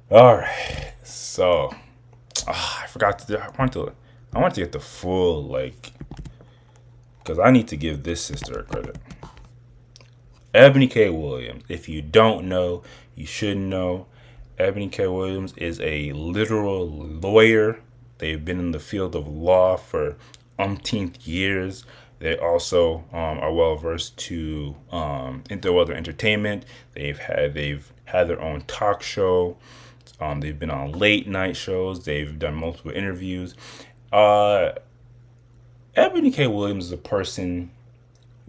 All right. So, I forgot to. I want to get the full because I need to give this sister a credit. Ebony K. Williams. If you don't know, you should know. Ebony K. Williams is a literal lawyer. They've been in the field of law for umpteenth years. They also are well versed to other entertainment. They've had their own talk show. They've been on late night shows. They've done multiple interviews. Uh, Ebony K. Williams is a person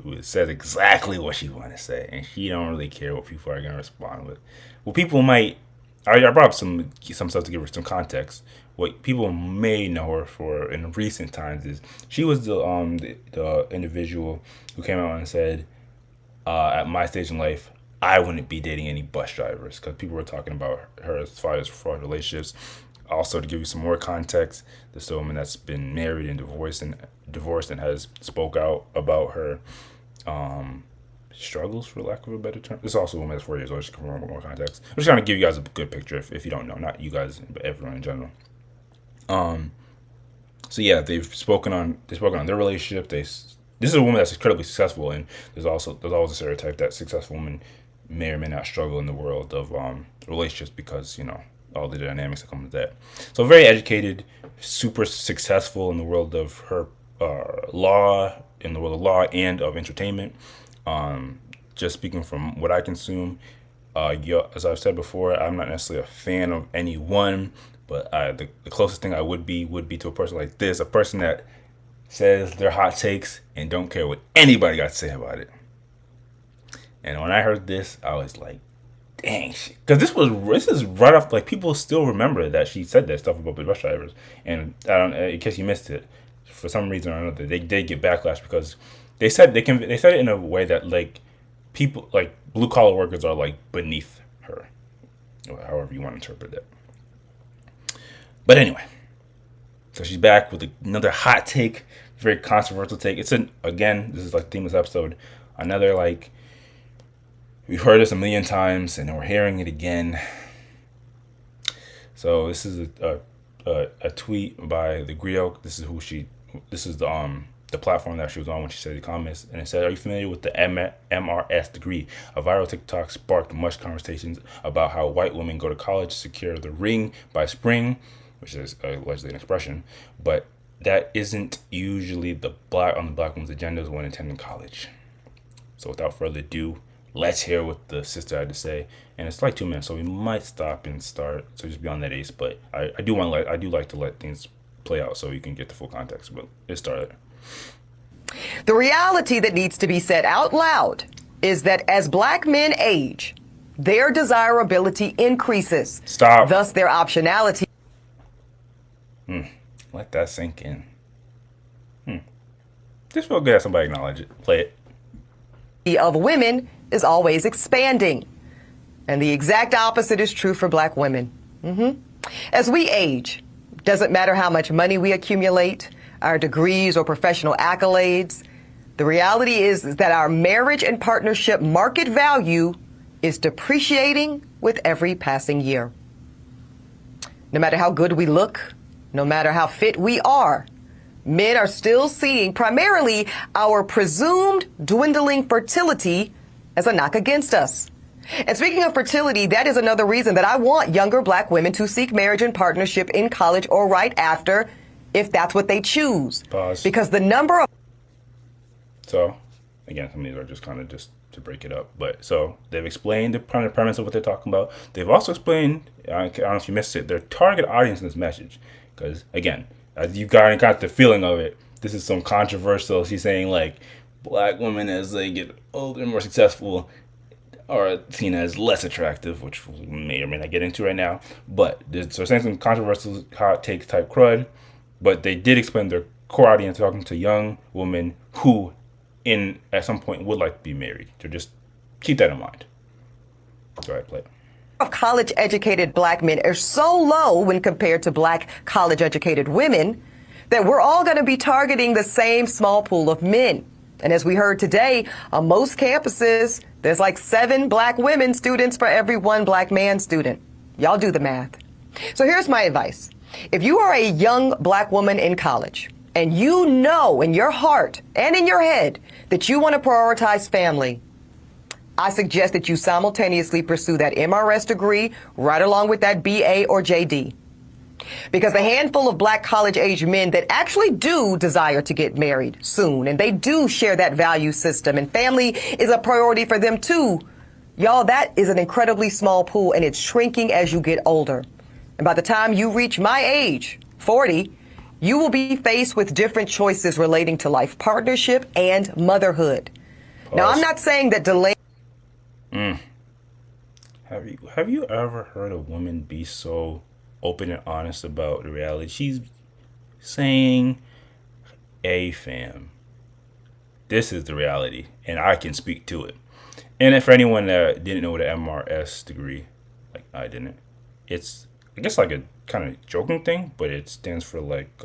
who says exactly what she want to say, and she don't really care what people are gonna respond with. Well, people might. I brought up some stuff to give her some context. What people may know her for in recent times is she was the individual who came out and said, at my stage in life, I wouldn't be dating any bus drivers because people were talking about her as far as fraud relationships. Also, to give you some more context, this is a woman that's been married and divorced and has spoke out about her struggles, for lack of a better term. This is also a woman that's 4 years old. Just to more context. I'm just trying to give you guys a good picture if you don't know, not you guys, but everyone in general. Um, so yeah, they've spoken on their relationship. This is a woman that's incredibly successful, and there's always a stereotype that successful women may or may not struggle in the world of relationships because all the dynamics that come with that. So very educated, super successful in the world of her in the world of law and of entertainment. Just speaking from what I consume, as I've said before, I'm not necessarily a fan of anyone, but the closest thing I would be to a person like this, a person that says their hot takes and don't care what anybody got to say about it. And when I heard this, I was like, dang, because this is right off. Like people still remember that she said that stuff about the bus drivers, and I don't. In case you missed it, for some reason or another, they did get backlash because they said it in a way that like people like blue collar workers are like beneath her, or however you want to interpret that. But anyway, so she's back with another hot take, very controversial take. Again, this is like the theme of this episode. Another like we've heard this a million times and we're hearing it again. So this is a tweet by the Griot. This is the platform that she was on when she said the comments, and it said, "Are you familiar with the MRS degree? A viral TikTok sparked much conversations about how white women go to college to secure the ring by spring, which is allegedly an expression, but that isn't usually the black woman's agendas when attending college." So without further ado, let's hear what the sister had to say. And it's like 2 minutes, so we might stop and start. So just be on that ace. But I do like to let things play out so you can get the full context. But let's start. The reality that needs to be said out loud is that as black men age, their desirability increases. Stop. Thus, their optionality. Let that sink in. Just feel good that somebody acknowledge it. Play it. Of women is always expanding. And the exact opposite is true for black women. As we age, doesn't matter how much money we accumulate, our degrees or professional accolades, the reality is that our marriage and partnership market value is depreciating with every passing year. No matter how good we look, no matter how fit we are, men are still seeing primarily our presumed dwindling fertility as a knock against us. And speaking of fertility, that is another reason that I want younger black women to seek marriage and partnership in college or right after, if that's what they choose. Pause. Because the number of... So, again, some of these are just kind of just to break it up. But so they've explained the premise of what they're talking about. They've also explained, I don't know if you missed it, their target audience in this message. Because, again, as you got the feeling of it, this is some controversial. She's saying, like, black women as they get older and more successful are seen as less attractive, which we may or may not get into right now. But so saying some controversial hot takes type crud. But they did explain their core audience talking to young women who, at some point, would like to be married. So just keep that in mind. Go ahead, play it. Of college-educated black men are so low when compared to black college-educated women that we're all going to be targeting the same small pool of men. And as we heard today, on most campuses, there's like 7 black women students for every 1 black man student. Y'all do the math. So here's my advice. If you are a young black woman in college and you know in your heart and in your head that you want to prioritize family, I suggest that you simultaneously pursue that MRS degree right along with that BA or JD. Because the handful of black college-age men that actually do desire to get married soon, and they do share that value system, and family is a priority for them too, y'all, that is an incredibly small pool, and it's shrinking as you get older. And by the time you reach my age, 40, you will be faced with different choices relating to life partnership and motherhood. Pause. Now, I'm not saying that delay. Have you ever heard a woman be so open and honest about the reality? She's saying, "Hey, fam, this is the reality, and I can speak to it." And if for anyone that didn't know what an MRS degree, like I didn't, it's I guess like a kind of joking thing, but it stands for like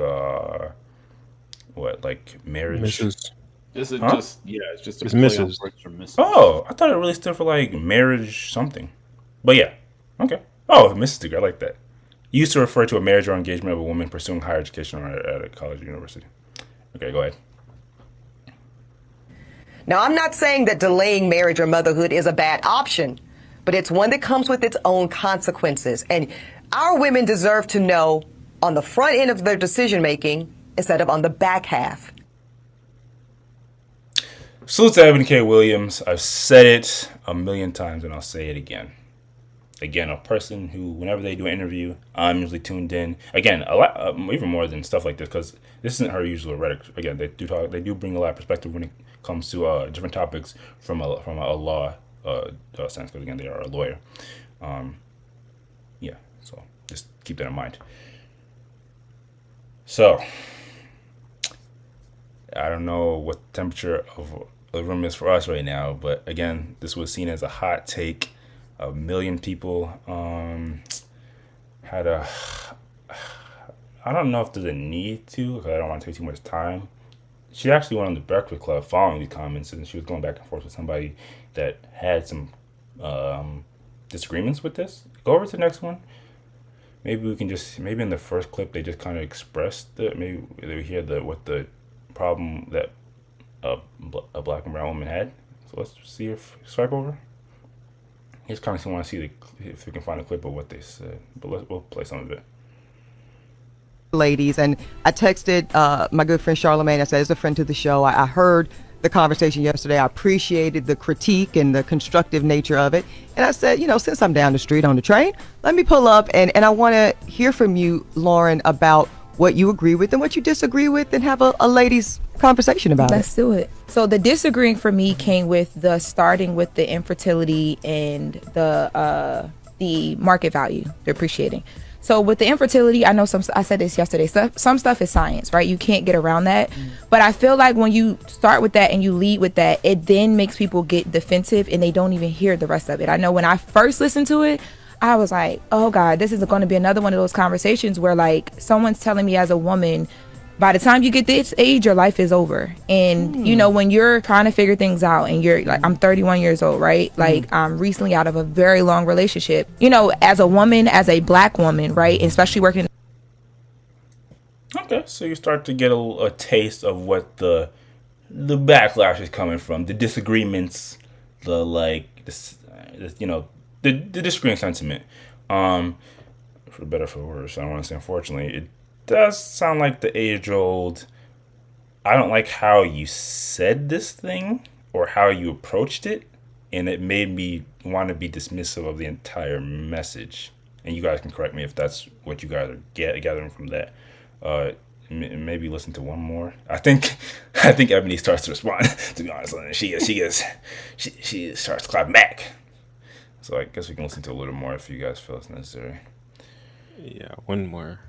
like marriage. Mrs. This is just it's just a It's play on Mrs. words from Mrs. Oh, I thought it really stood for like marriage something. But yeah, okay. Oh, Mrs. degree, I like that. Used to refer to a marriage or engagement of a woman pursuing higher education or at a college or university. Okay, go ahead. Now, I'm not saying that delaying marriage or motherhood is a bad option, but it's one that comes with its own consequences. And our women deserve to know on the front end of their decision making instead of on the back half. Salute to Ebony K. Williams. I've said it a million times and I'll say it again. Again, a person who, whenever they do an interview, I'm usually tuned in. Again, a lot, even more than stuff like this, because this isn't her usual rhetoric. Again, they do bring a lot of perspective when it comes to different topics from a law sense. Because again, they are a lawyer. Yeah, so just keep that in mind. So, I don't know what the temperature of the room is for us right now, but again, this was seen as a hot take. 1 million people had a. I don't know if there's a need to, because I don't want to take too much time. She actually went on the Breakfast Club following these comments, and she was going back and forth with somebody that had some disagreements with this. Go over to the next one. Maybe we can maybe in the first clip they just kind of expressed maybe they hear what the problem that a black and brown woman had. So let's see if swipe over. I just kind of want to see if we can find a clip of what they said, but we'll play some of it. Ladies, and I texted my good friend Charlamagne. I said, as a friend to the show, I heard the conversation yesterday. I appreciated the critique and the constructive nature of it. And I said, since I'm down the street on the train, let me pull up and I want to hear from you, Lauren, about what you agree with and what you disagree with, and have a ladies' conversation about it. Let's do it. So the disagreeing for me came with the starting with the infertility and the market value, the appreciating. So with the infertility, I know I said this yesterday, some stuff is science, right? You can't get around that. But I feel like when you start with that and you lead with that, it then makes people get defensive and they don't even hear the rest of it. I know when I first listened to it, I was like, oh God, this is going to be another one of those conversations where like someone's telling me as a woman, by the time you get this age, your life is over. And, when you're trying to figure things out and you're like, I'm 31 years old, right? Like I'm recently out of a very long relationship, as a woman, as a black woman, right? Especially working. Okay, so you start to get a taste of what the backlash is coming from, the disagreements, the disagreeing sentiment. For better or for worse, I don't want to say unfortunately, it does sound like the age-old, I don't like how you said this thing or how you approached it, and it made me want to be dismissive of the entire message. And you guys can correct me if that's what you guys are gathering from that. Maybe listen to one more. I think Ebony starts to respond. To be honest, and she starts to clap back. So I guess we can listen to a little more if you guys feel it's necessary. Yeah, one more.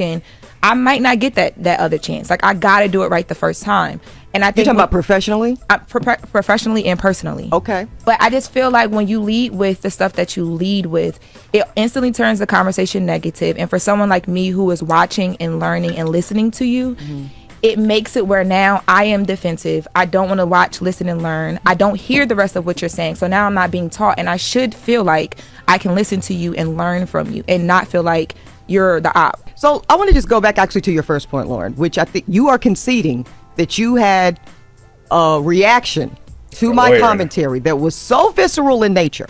And I might not get that other chance. Like I gotta do it right the first time. And I think you're talking about professionally? Professionally and personally. Okay. But I just feel like when you lead with the stuff that you lead with, it instantly turns the conversation negative. And for someone like me who is watching and learning and listening to you, it makes it where now I am defensive. I don't want to watch, listen, and learn. I don't hear the rest of what you're saying. So now I'm not being taught, and I should feel like I can listen to you and learn from you and not feel like you're the op. So I want to just go back actually to your first point, Lauren, which I think you are conceding that you had a reaction to my commentary that was so visceral in nature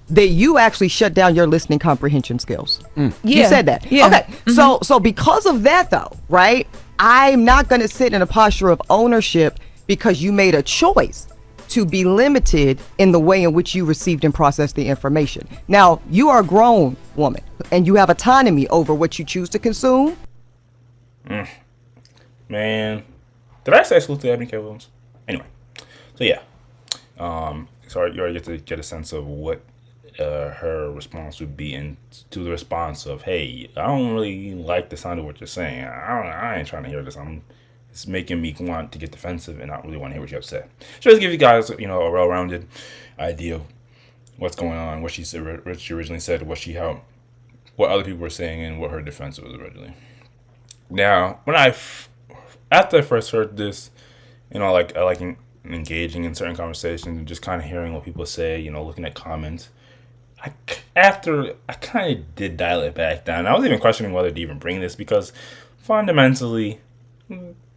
that you actually shut down your listening comprehension skills. Yeah. You said that. Yeah. Okay. So because of that though, right? I'm not going to sit in a posture of ownership because you made a choice to be limited in the way in which you received and processed the information. Now, you are a grown woman and you have autonomy over what you choose to consume. Man, did I say exclusive to Ebony K. Williams? Anyway, so yeah. So you already get to get a sense of what her response would be, and to the response of, "Hey, I don't really like the sound of what you're saying. I ain't trying to hear this. It's making me want to get defensive and not really want to hear what you have to say." So just give you guys, a well-rounded idea of what's going on, what she originally said, what other people were saying, and what her defense was originally. Now, after I first heard this, I like engaging in certain conversations and just kind of hearing what people say, looking at comments. I kind of did dial it back down. I was even questioning whether to even bring this because fundamentally,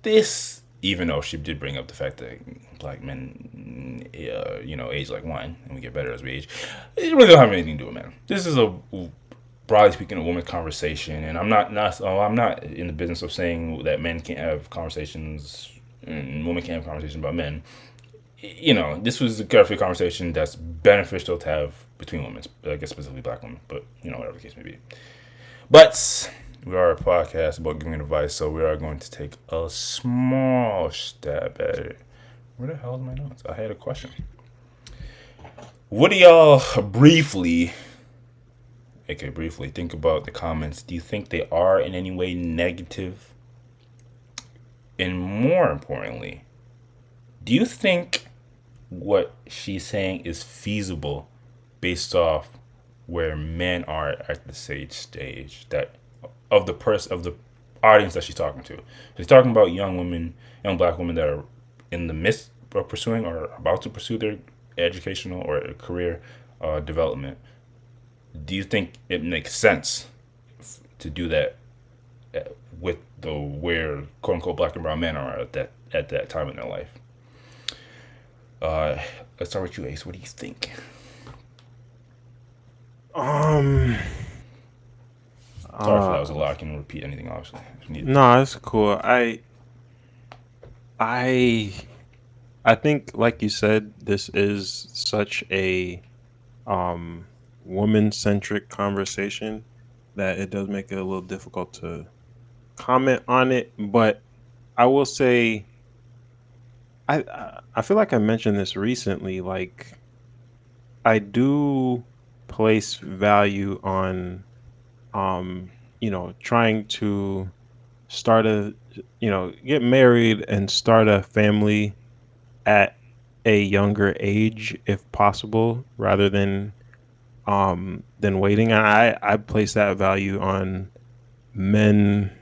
this, even though she did bring up the fact that black men, age like wine and we get better as we age, it really don't have anything to do with men. This is broadly speaking, a woman's conversation, and I'm not in the business of saying that men can't have conversations and women can't have conversations about men. This was a careful conversation that's beneficial to have between women, I guess specifically black women, but whatever the case may be. But we are a podcast about giving advice, so we are going to take a small stab at it. Where the hell is my notes? I had a question. What do y'all briefly think about the comments? Do you think they are in any way negative? And more importantly, do you think what she's saying is feasible based off where men are at the stage that of the audience that she's talking to? She's talking about young black women that are in the midst of pursuing or about to pursue their educational or career development. Do you think it makes sense to do that with where quote unquote black and brown men are at that time in their life? Let's start with you, Ace. What do you think? Sorry if that was a lot. I can repeat anything, obviously, if needed. No, that's cool. I think, like you said, this is such a woman-centric conversation that it does make it a little difficult to comment on it. But I will say, I feel like I mentioned this recently. Like, I do place value on, trying to get married and start a family at a younger age, if possible, rather than waiting. I place that value on men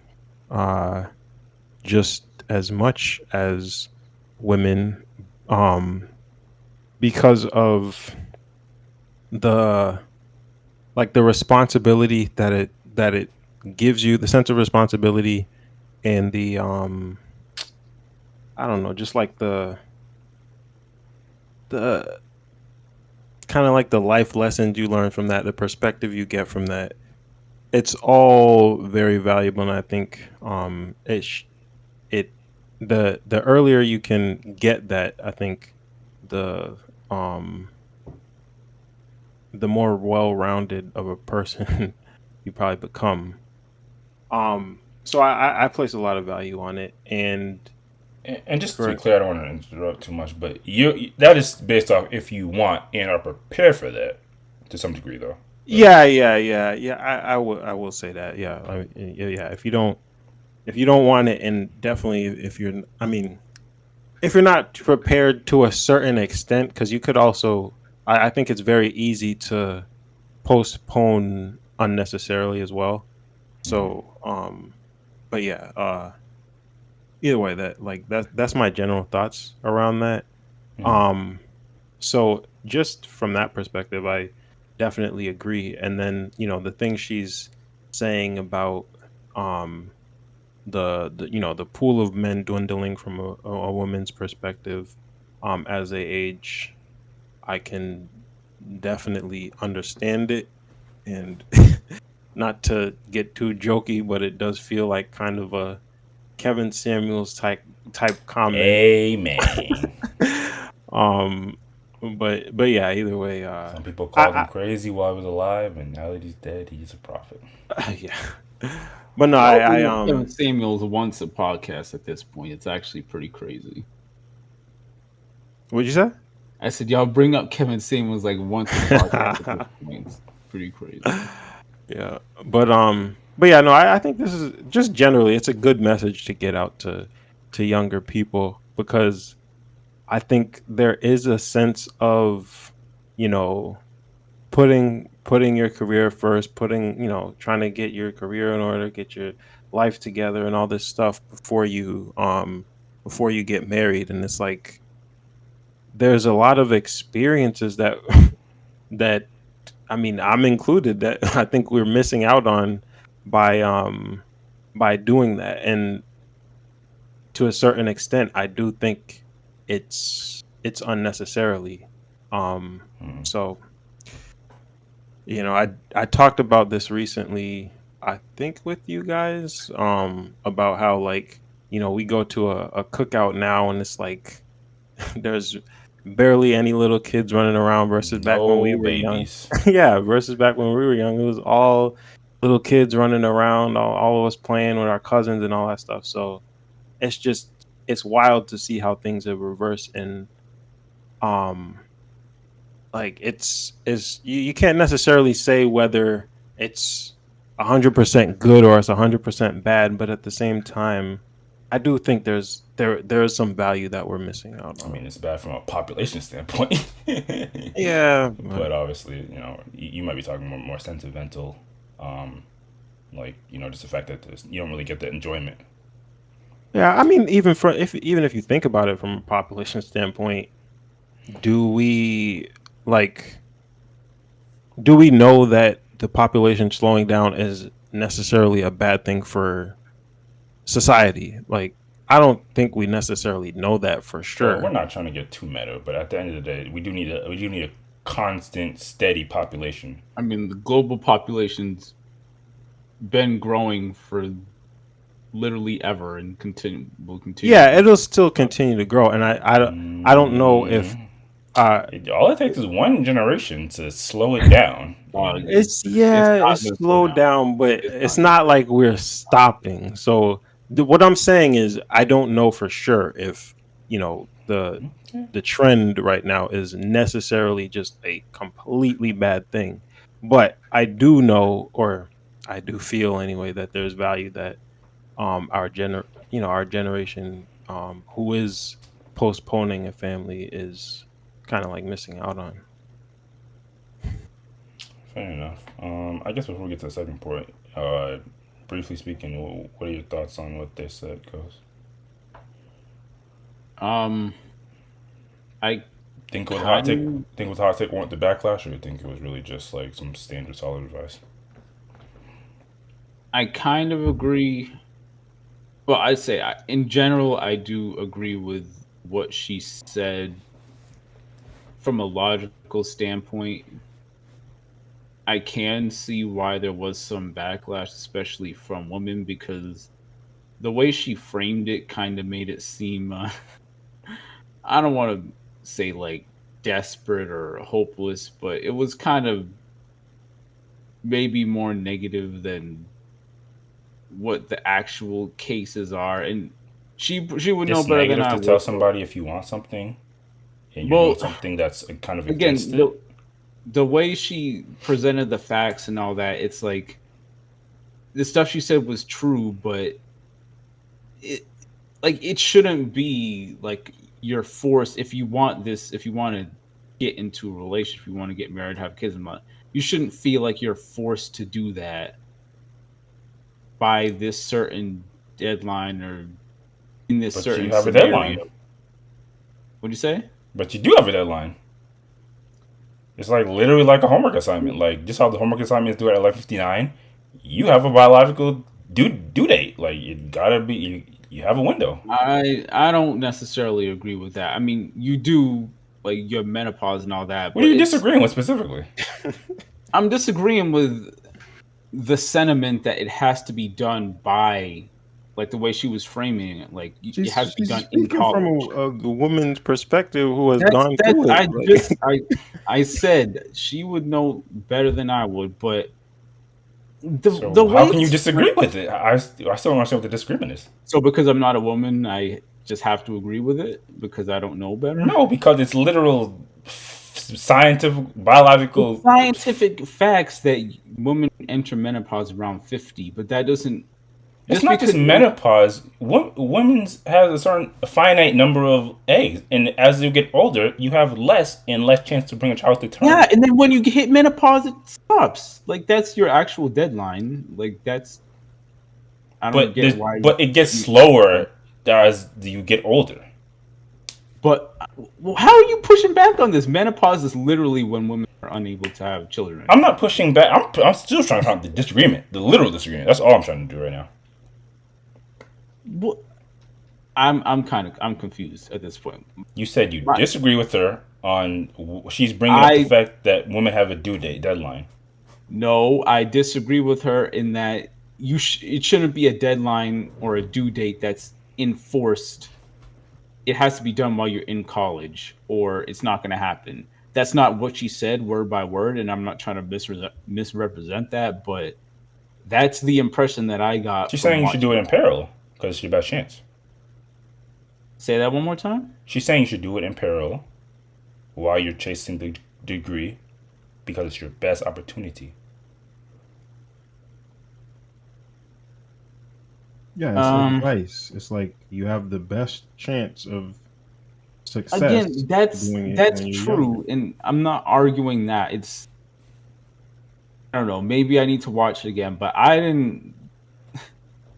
just as much as women, because of the responsibility that it gives you, the sense of responsibility, and the I don't know, just like the kind of like the life lessons you learn from that, the perspective you get from that. It's all very valuable, and I think the earlier you can get that, I think the more well-rounded of a person you probably become. So I place a lot of value on it, and just to be clear, I don't want to interrupt too much, but that is based off if you want and are prepared for that to some degree, though. Yeah. I will say that. Yeah, yeah. If you don't want it, and definitely if you're not prepared to a certain extent, because you could also, I think it's very easy to postpone unnecessarily as well. So, but yeah, either way, that's my general thoughts around that. So just from that perspective, definitely agree. And then, the thing she's saying about um the pool of men dwindling from a woman's perspective as they age, I can definitely understand it. And not to get too jokey, but it does feel like kind of a Kevin Samuels type comment. Amen. um but yeah, either way, Some people called him I crazy while he was alive, and now that he's dead, he's a prophet. yeah. But no, Y'all I bring up Kevin Samuels once a podcast at this point. It's actually pretty crazy. what'd you say? I said y'all bring up Kevin Samuels like once a podcast at this point. It's pretty crazy. Yeah, but yeah, no, I think this is just generally it's a good message to get out to younger people, because I think there is a sense of, you know, putting your career first, putting, trying to get your career in order, get your life together and all this stuff before you get married. And it's like there's a lot of experiences that that I mean, I'm included, that I think we're missing out on by um by doing that. And to a certain extent, I do think it's unnecessarily. So I talked about this recently, I think with you guys, about how, like, we go to a cookout now and it's like there's barely any little kids running around versus back when we No were young. babies. Yeah, versus back when we were young, it was all little kids running around, all of us playing with our cousins and all that stuff. So it's wild to see how things have reversed. And um like you can't necessarily say whether it's 100% good or it's 100% bad, but at the same time, I do think there is some value that we're missing out I mean, on. it's bad from a population standpoint. Yeah, But obviously, you might be talking more sentimental, um, like, just the fact that you don't really get that enjoyment. yeah. I mean, even if you think about it from a population standpoint, do we like do we know that the population slowing down is necessarily a bad thing for society? Like, I don't think we necessarily know that for Well, we're sure. not trying to get too meta, but at the end of the day, we do need a constant, steady population. I mean, the global population's been growing for literally ever and will continue Yeah, to. it'll still continue to grow, and I don't know if uh All it takes is one generation to slow it down, and it's It's yeah, not it's going to slow slowed down. down, but It's it's not going not like we're stopping. So what I'm saying is I don't know for sure if the trend right now is necessarily just a completely bad thing. But I do know, or I do feel anyway, that there's value that our generation who is postponing a family is kind of like missing out on. fair enough. I guess before we get to the second point, briefly speaking, what are your thoughts on what they said, goes? to. I Think it was a hot take. kind Think it was a hot take. Want the backlash, or you think it was really just like some standard solid advice? I kind of agree. Well, I'd say in general, I do agree with what she said from a logical standpoint. I can see why there was some backlash, especially from women, because the way she framed it kind of made it seem I don't want to say like desperate or hopeless, but it was kind of maybe more negative than what the actual cases are. And she would know It's better than negative I to tell would. But somebody if you want something and you're doing well, something that's kind of against again, it. the way she presented the facts and all that, it's like the stuff she said was true, but it like it shouldn't be like you're forced if you want this, if you want to get into a relationship, if you want to get married, have kids and all, you shouldn't feel like you're forced to do that by this certain deadline or in this But you certain have a scenario. deadline. What'd you say? But you do have a deadline. It's like literally like a homework assignment. Like just how the homework assignments do it at 11:59, you have a biological due date. Like it gotta be you have a window. I don't necessarily agree with that. I mean, you do like your menopause and all that, What are but you it's disagreeing with specifically? I'm disagreeing with the sentiment that it has to be done by like the way she was framing it. Like it has to be She's done in speaking from college. a woman's perspective who has That's gone that's through it. I just I said she would know better than I would, but the So way how can you it's disagree with it? I still don't understand what the disagreement is. so because I'm not a woman, I just have to agree with it because I don't know better. No, because it's literal scientific It's biological. scientific facts that women enter menopause around 50, but that doesn't It's just not just because menopause. Women's has a certain finite number of eggs, and as you get older, you have less and less chance to bring a child to term. yeah, and then when you hit menopause, it stops. Like that's your actual deadline. Like that's I don't get why. But it gets You, slower as you get older. but how are you pushing back on this? Menopause is literally when women are unable to have children. I'm not pushing back. I'm still trying to find the disagreement, the literal disagreement. That's all I'm trying to do right now. Well, I'm confused at this point. You said you My, disagree with her on she's bringing up the I fact that women have a due date deadline. No, I disagree with her in that it shouldn't be a deadline or a due date that's enforced. It has to be done while you're in college, or it's not going to happen. That's not what she said word by word, and I'm not trying to misrepresent that, but that's the impression that I got She's from saying you should do watching it in that. parallel because it's your best chance. Say that one more time. She's saying you should do it in parallel while you're chasing the degree because it's your best opportunity. Yeah, it's advice. It's like you have the best chance of success Again, that's doing it that's when you're true, younger. and I'm not arguing that. It's I don't know. Maybe I need to watch it again, but I didn't.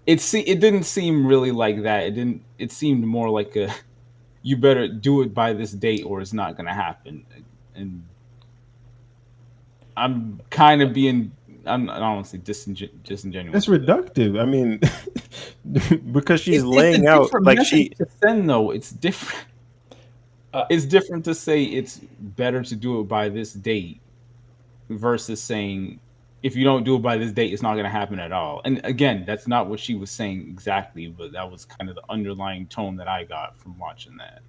It didn't seem really like that. It didn't. It seemed more like a you better do it by this date or it's not gonna happen. And I'm kind of being I don't want to say It's disingenuous with it. reductive. I mean, because she's It's a laying out different like message she. to send though. It's different. Uh, It's different to say it's better to do it by this date versus saying if you don't do it by this date, it's not going to happen at all. And again, that's not what she was saying exactly, but that was kind of the underlying tone that I got from watching that,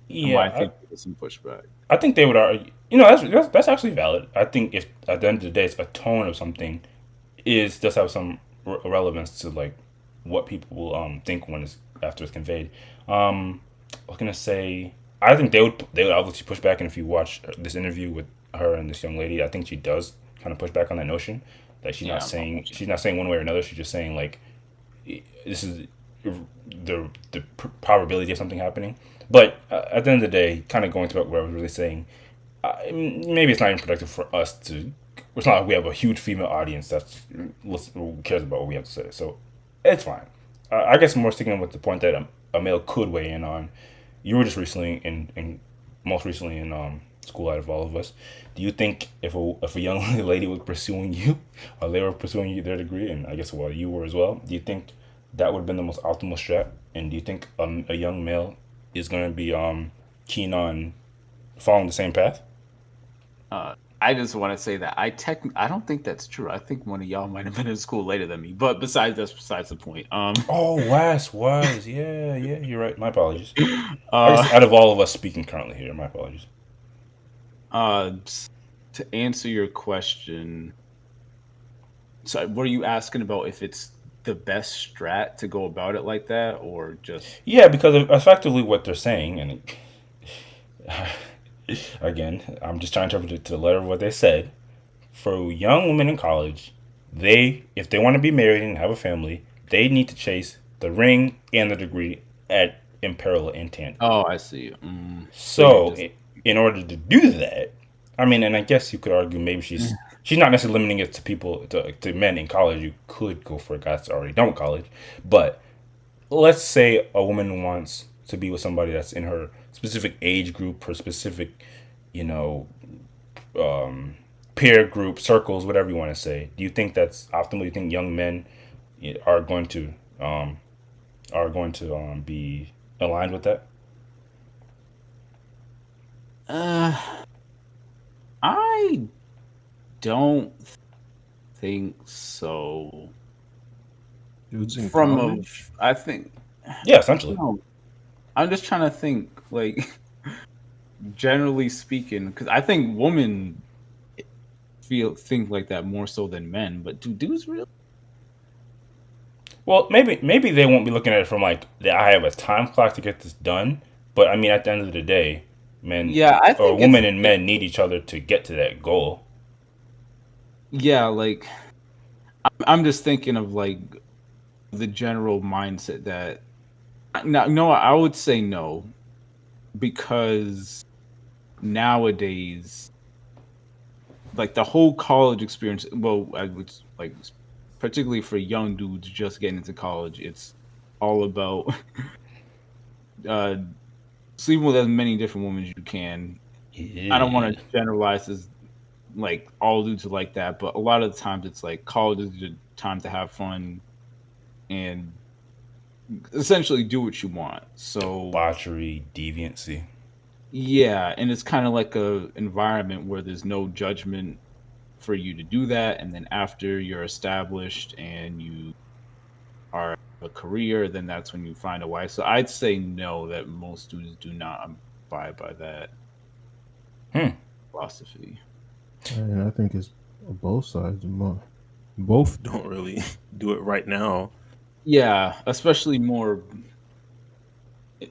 and why I yeah, think there's some pushback. I think they would argue. That's actually valid. I think if at the end of the day it's a tone of something, does have some relevance to like what people will think when it's after it's conveyed. I was gonna say I think they would obviously push back, and if you watch this interview with her and this young lady, I think she does kind of push back on that notion that Yeah, I'm not watching. she's not saying one way or another. She's just saying like this is the probability of something happening. But at the end of the day, kind of going to what I was really saying, maybe it's not even productive for us to. It's not like we have a huge female audience who cares about what we have to say. So it's fine. I guess more sticking with the point that a male could weigh in on. You were just recently most recently in school out of all of us. Do you think if a young lady was pursuing you, or they were pursuing you their degree, and I guess while you were as well, do you think that would have been the most optimal strat? And do you think a young male is going to be keen on following the same path? I just want to say that I don't think that's true. I think one of y'all might have been in school later than me. But that's besides the point. Oh, Wes was. Yeah, yeah, you're right. My apologies. I uh, guess out of all of us speaking currently here, my apologies. uh, to answer your question, so what are you asking about? If it's the best strat to go about it like that, or just Yeah, because of effectively what they're saying, and again, I'm just trying to interpret it to the letter of what they said. For young women in college, if they want to be married and have a family, they need to chase the ring and the degree in parallel in tandem. oh, I see. So you're So, just in order to do that, I mean, and I guess you could argue maybe she's not necessarily limiting it to people to men in college. You could go for a guy that's already done with college, but let's say a woman wants to be with somebody that's in her specific age group, her specific, you know, peer group circles, whatever you want to say. Do you think that's optimal? Do you think young men are going to um, be aligned with that? Uh, I don't think so. Dudes in From a, college. I think Yeah, essentially. no. I'm just trying to think, like, generally speaking, because I think women think like that more so than men. But do dudes really? Well, maybe they won't be looking at it from like I have a time clock to get this done. But I mean, at the end of the day, men Yeah, I or think women and men need each other to get to that goal. yeah, like I'm just thinking of like the general mindset that no, I would say no because nowadays, like the whole college experience. Well, I would like particularly for young dudes just getting into college, it's all about uh, sleeping with as many different women as you can. I don't want Yeah. to generalize as like all dudes are like that, but a lot of the times it's like college is the time to have fun and essentially do what you want. So Debauchery, deviancy. yeah, and it's kind of like a environment where there's no judgment for you to do that, and then after you're established and you are a career, then that's when you find a wife. So I'd say no, that most students do not abide by that Hmm. philosophy. And I think it's both sides. Both don't really do it right now. Yeah, especially more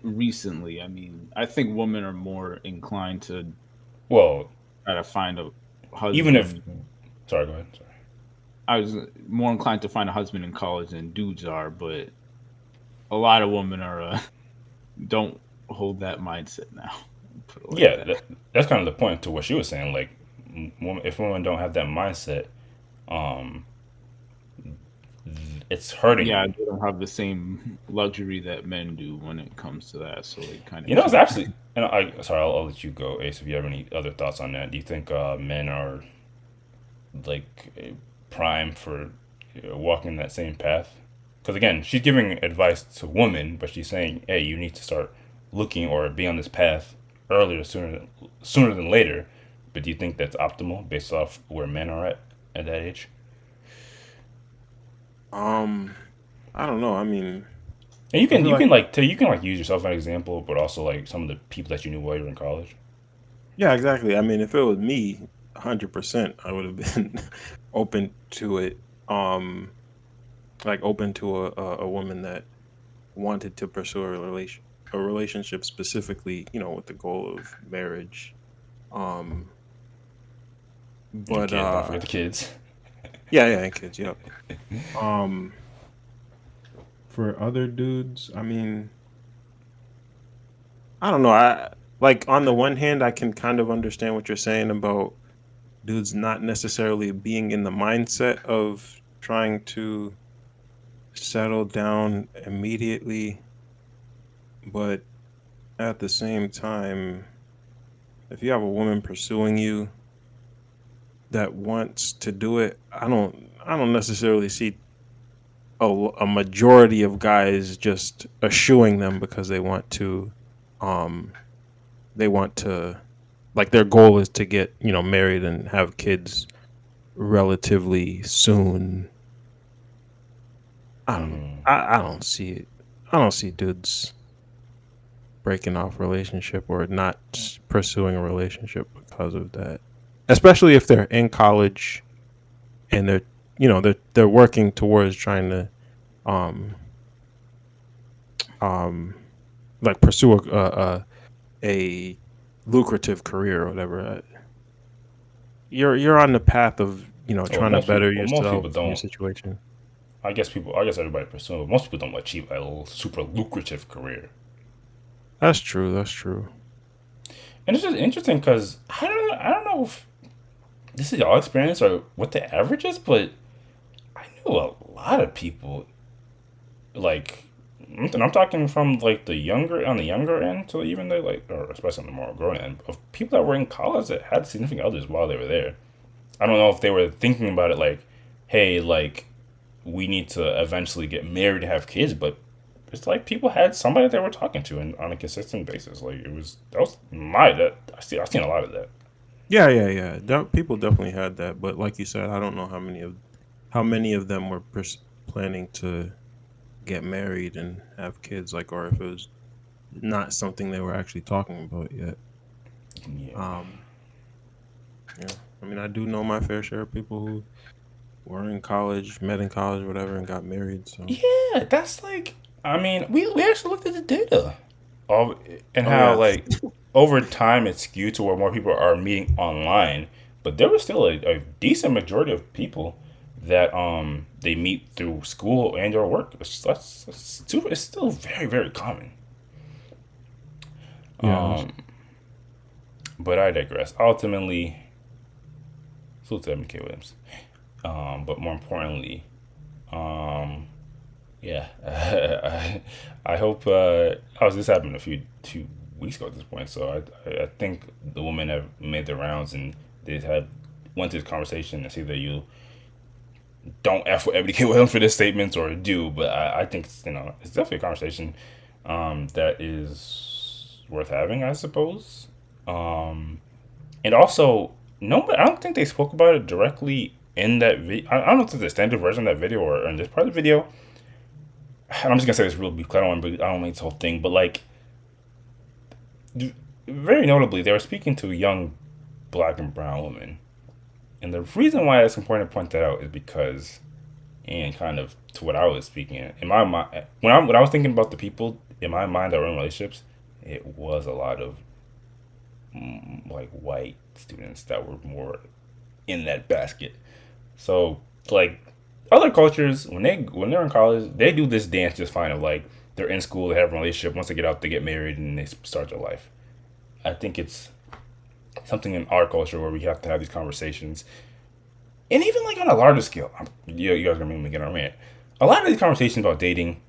recently. I mean, I think women are more inclined to Well, try to find a even if husband. sorry, go ahead. Sorry. I was more inclined to find a husband in college than dudes are, but a lot of women are don't hold that mindset now. Put it like Yeah, that. that's kind of the point to what she was saying. Like, if women don't have that mindset, um, it's hurting Yeah, them. they don't have the same luxury that men do when it comes to that, so they kind of You know, it's keep. actually. And sorry, I'll let you go, Ace. If you have any other thoughts on that, do you think men are like prime for walking that same path? Because again, she's giving advice to women, but she's saying, "Hey, you need to start looking or be on this path earlier, sooner than later." But do you think that's optimal based off where men are at that age? Um, I don't know. I mean, And you I can feel you like can like you can like use yourself as an example, but also like some of the people that you knew while you were in college. yeah, exactly. I mean, if it was me, 100%, I would have been open to it. Like open to a woman that wanted to pursue a relationship specifically, with the goal of marriage. Um, And but kids, don't forget the kids. yeah, yeah, and kids, yep. Um, for other dudes, I mean, I don't know. I like on the one hand, I can kind of understand what you're saying about dudes not necessarily being in the mindset of trying to settle down immediately, but at the same time, if you have a woman pursuing you that wants to do it, I don't necessarily see a majority of guys just eschewing them because um they want to like their goal is to get, married and have kids relatively soon. I don't see it. I don't see dudes breaking off relationship or not pursuing a relationship because of that. Especially if they're in college and they're working towards trying to um um like pursue a lucrative career or whatever. You're on the path of trying to better Most people yourself in your don't. situation. I guess everybody pursuing, but most people don't achieve a super lucrative career. That's true. That's true. And it's just interesting because I don't know if this is y'all experience or what the average is, but I knew a lot of people like I'm talking from like the younger end to even the like, or especially on the more grown end of people that were in college that had significant others while they were there. I don't know if they were thinking about it like, hey, like we need to eventually get married and have kids, but it's like people had somebody they were talking to and on a consistent basis. Like that was my that I've seen a lot of that. Yeah. People definitely had that, but like you said, I don't know how many of them were planning to get married and have kids, like, or if it was not something they were actually talking about yet. Yeah, Um, yeah, I mean, I do know my fair share of people who were in college, met in college, whatever, and got married. So, yeah, that's like I mean we actually looked at the data, of and oh how yeah, like over time it's skewed to where more people are meeting online, but there was still a decent majority of people that they meet through school and or work. It's still very common. yeah, that's, But I digress. Ultimately, salute to MK Williams. But more importantly, yeah, I hope. This happened a few 2 weeks ago at this point, so I think the women have made their rounds and they had went to this conversation and see that you don't F with MK Williams for this statement or do, but I think it's definitely a conversation that is worth having, I suppose. And also, no, but I don't think they spoke about it directly in that video. I don't know if it's the standard version of that video or in this part of the video. And I'm just gonna say this real brief. 'Cause I don't make this whole thing, but like, very notably, they were speaking to young black and brown women, and the reason why it's important to point that out is because, and kind of to what I was speaking in my mind when I was thinking about the people in my mind that were in relationships, it was a lot of like white students that were more in that basket. So like other cultures when they're in college, they do this dance just fine of like they're in school, they have a relationship, once they get out they get married and they start their life. I think it's something in our culture where we have to have these conversations. And even like on a larger scale, you guys are gonna make me get on a rant. A lot of these conversations about dating,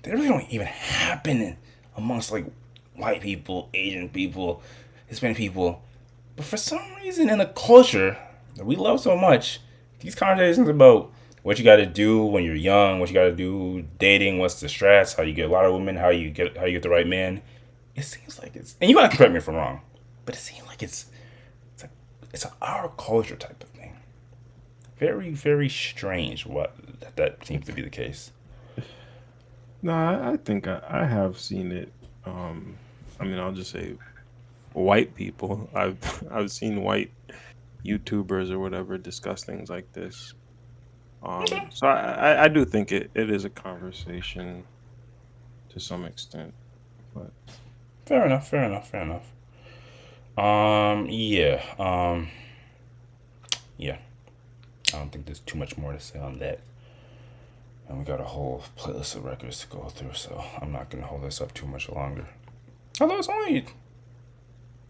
they really don't even happen amongst like white people, Asian people, Hispanic people. But for some reason, in the culture that we love so much, these conversations about what you got to do when you're young, what you got to do dating, what's the stress, how you get a lot of women, how you get the right man. It seems like it's, and you gotta correct me if I'm wrong, but it seems like it's our culture type of thing. Very strange. That seems to be the case. no, I think I have seen it. I mean, I'll just say white people. I've seen white YouTubers or whatever discuss things like this. So I do think it is a conversation to some extent, but Fair enough. Fair enough. Yeah. Yeah. I don't think there's too much more to say on that. And we got a whole playlist of records to go through, so I'm not gonna hold this up too much longer. Although it's only,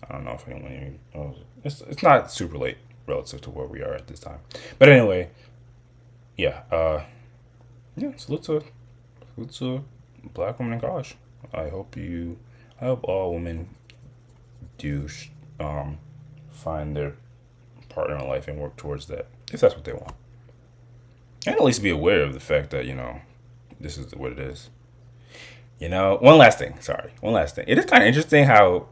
I don't know if anyone even knows. It's not super late relative to where we are at this time. But anyway, yeah. Yeah. Salute to black women in college. I hope all women do find their partner in life and work towards that if that's what they want, and at least be aware of the fact that this is what it is. One last thing. Sorry, one last thing. It is kind of interesting how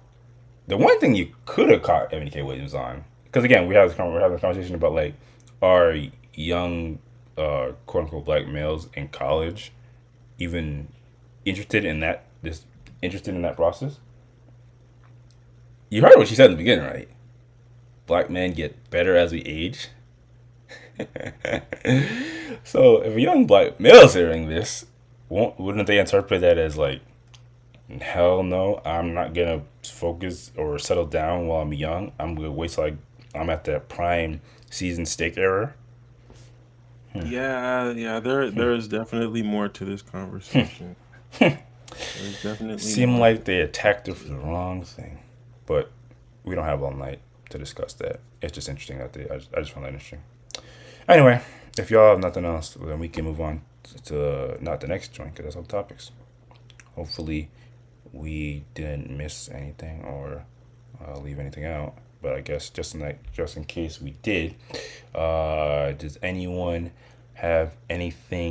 the one thing you could have caught Ebony K. Williams on, because again we're having a conversation about like are young quote unquote black males in college even interested in that process. You heard what she said in the beginning, right? Black men get better as we age. So if a young black male is hearing this, wouldn't they interpret that as like, hell no, I'm not gonna focus or settle down while I'm young. I'm gonna wait till I'm at that prime season steak era. yeah, there is definitely more to this conversation. There's definitely Seem more. like they attacked her for the wrong thing, but we don't have all night to discuss that. It's just interesting that I just found that interesting. Anyway, if y'all have nothing else, then we can move on to not the next joint because that's all the topics. Hopefully, we didn't miss anything or leave anything out. But I guess just in case we did, does anyone have anything